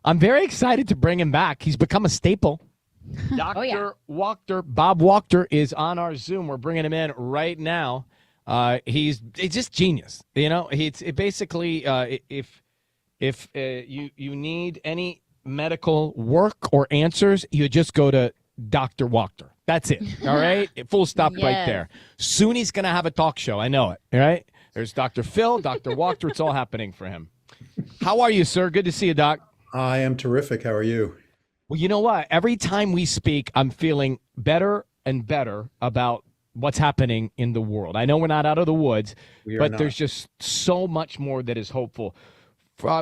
I'm very excited to bring him back. He's become a staple. Dr. Wachter, Bob Wachter is on our Zoom. We're bringing him in right now. He's just genius. You know, basically if you need any medical work or answers, you just go to Dr. Wachter. That's it. All right? Full stop right there. Soon he's going to have a talk show. I know it. All right? There's Dr. Phil, Dr. Wachter. It's all happening for him. How are you, sir? Good to see you, Doc. I am terrific. How are you? Well, you know what? Every time we speak, I'm feeling better and better about what's happening in the world. I know we're not out of the woods, but there's just so much more that is hopeful.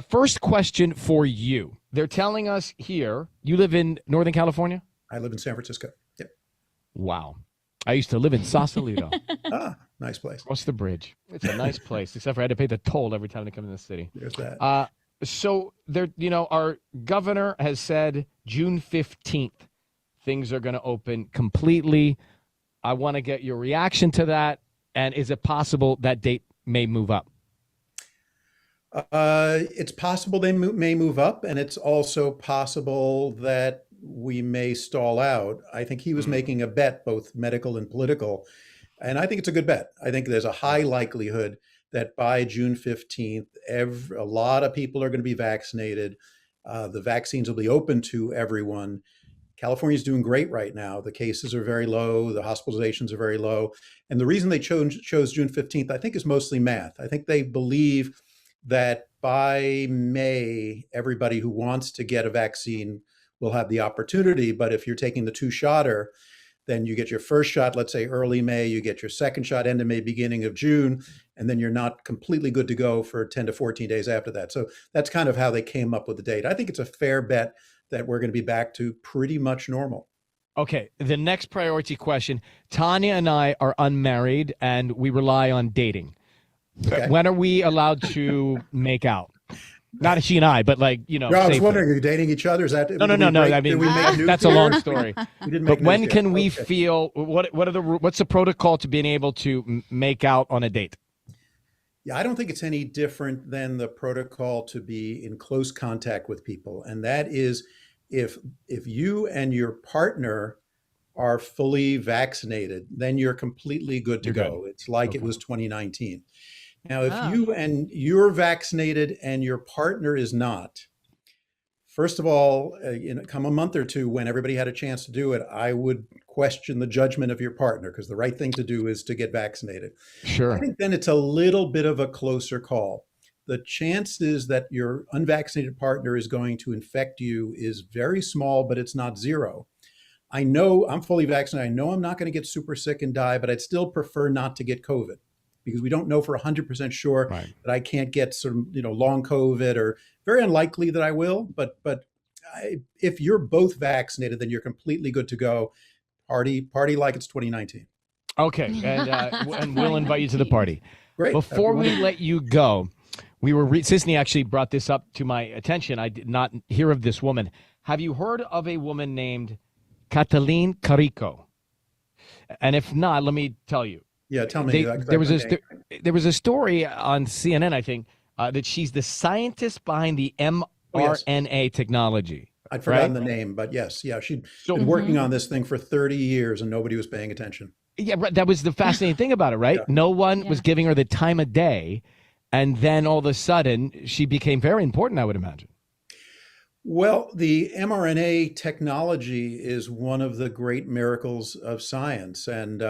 First question for you. They're telling us here, you live in Northern California? I live in San Francisco. Yep. Wow. I used to live in Sausalito. Nice place. Across the bridge. It's a nice place, except for I had to pay the toll every time they come in the city. There's that. So there, our governor has said June 15th, things are going to open completely. I want to get your reaction to that. And is it possible that date may move up? It's possible they may move up, and it's also possible that we may stall out. I think he was making a bet, both medical and political, and I think it's a good bet. I think there's a high likelihood that by June 15th, a lot of people are going to be vaccinated. The vaccines will be open to everyone. California's doing great right now. The cases are very low. The hospitalizations are very low. And the reason they chose June 15th, I think, is mostly math. I think they believe that by May, everybody who wants to get a vaccine will have the opportunity. But if you're taking the two-shotter, then you get your first shot, let's say early May, you get your second shot end of May, beginning of June, and then you're not completely good to go for 10 to 14 days after that. So that's kind of how they came up with the date. I think it's a fair bet that we're going to be back to pretty much normal. Okay, the next priority question. Tanya and I are unmarried, and we rely on dating. Okay. When are we allowed to make out? Not she and I, but I was wondering, are you dating each other? Is that no? I mean, that's a long story. But when can we feel? What's the protocol to being able to make out on a date? Yeah, I don't think it's any different than the protocol to be in close contact with people, and that is if you and your partner are fully vaccinated, then you're completely good to go. It's like it was 2019. Now, if you're vaccinated and your partner is not, first of all, come a month or two when everybody had a chance to do it, I would question the judgment of your partner, because the right thing to do is to get vaccinated. Sure. I think then it's a little bit of a closer call. The chances that your unvaccinated partner is going to infect you is very small, but it's not zero. I know I'm fully vaccinated. I know I'm not going to get super sick and die, but I'd still prefer not to get COVID, because we don't know for 100% sure that I can't get long COVID, or very unlikely that I will. But if you're both vaccinated, then you're completely good to go. Party like it's 2019. Okay, and we'll invite you to the party. Great. Before we let you go, Sisney actually brought this up to my attention. I did not hear of this woman. Have you heard of a woman named Katalin Kariko? And if not, let me tell you. Yeah, tell me. There was a story on CNN, I think, that she's the scientist behind the mRNA technology. I'd forgotten the name, but yes. Yeah, she'd been working on this thing for 30 years and nobody was paying attention. Yeah, that was the fascinating thing about it, right? Yeah. No one was giving her the time of day. And then all of a sudden, she became very important, I would imagine. Well, the mRNA technology is one of the great miracles of science. And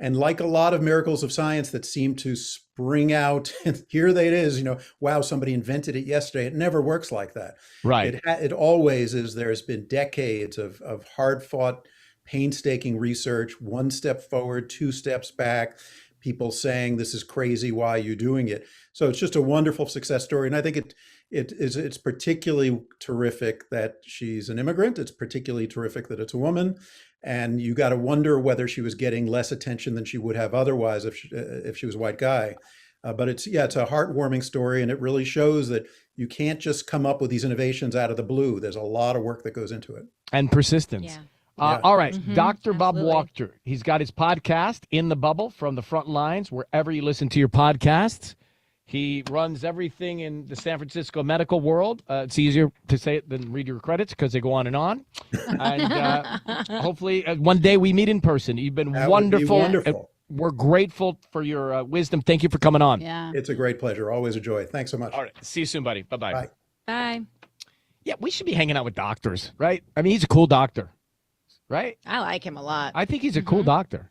like a lot of miracles of science that seem to spring out, and here it is, wow, somebody invented it yesterday. It never works like that. Right. It always is. There's been decades of hard-fought, painstaking research, one step forward, two steps back, people saying, this is crazy, why are you doing it? So it's just a wonderful success story. And I think it's particularly terrific that she's an immigrant. It's particularly terrific that it's a woman. And you got to wonder whether she was getting less attention than she would have otherwise if she was a white guy. But it's a heartwarming story, and it really shows that you can't just come up with these innovations out of the blue. There's a lot of work that goes into it. And persistence. Yeah. All right, Dr. Bob Wachter. He's got his podcast, In the Bubble, from the front lines, wherever you listen to your podcasts. He runs everything in the San Francisco medical world. It's easier to say it than read your credits because they go on and on. And hopefully one day we meet in person. You've been wonderful. Wonderful. We're grateful for your wisdom. Thank you for coming on. Yeah. It's a great pleasure. Always a joy. Thanks so much. All right. See you soon, buddy. Bye-bye. Bye. Bye. Yeah, we should be hanging out with doctors, right? I mean, he's a cool doctor, right? I like him a lot. I think he's a cool doctor.